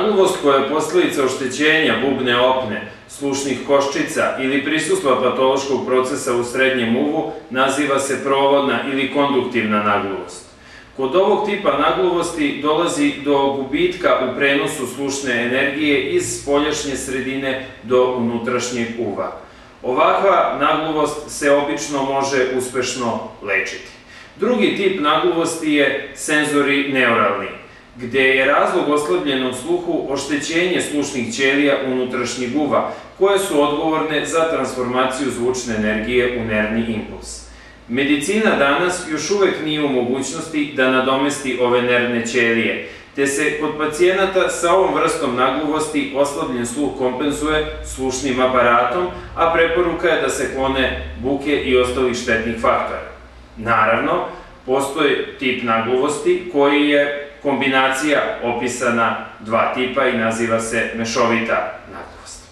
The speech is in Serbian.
Nagluvost koja je posljedica oštećenja bubne opne, slušnih koščica ili prisustva patološkog procesa u srednjem uvu naziva se provodna ili konduktivna nagluvost. Kod ovog tipa nagluvosti dolazi do gubitka u prenosu slušne energije iz spoljašnje sredine do unutrašnjeg uva. Ovakva nagluvost se obično može uspešno lečiti. Drugi tip nagluvosti je senzori neuralni, gde je razlog oslabljenom sluhu oštećenje slušnih ćelija unutrašnjeg uva, koje su odgovorne za transformaciju zvučne energije u nervni impuls. Medicina danas još uvek nije u mogućnosti da nadomesti ove nervne ćelije, te se kod pacijenata sa ovom vrstom nagluvosti oslabljen sluh kompenzuje slušnim aparatom, a preporuka je da se klone buke i ostalih štetnih faktora. Naravno, postoji tip nagluvosti koji je kombinacija opisana dva tipa i naziva se mešovita nagluvost.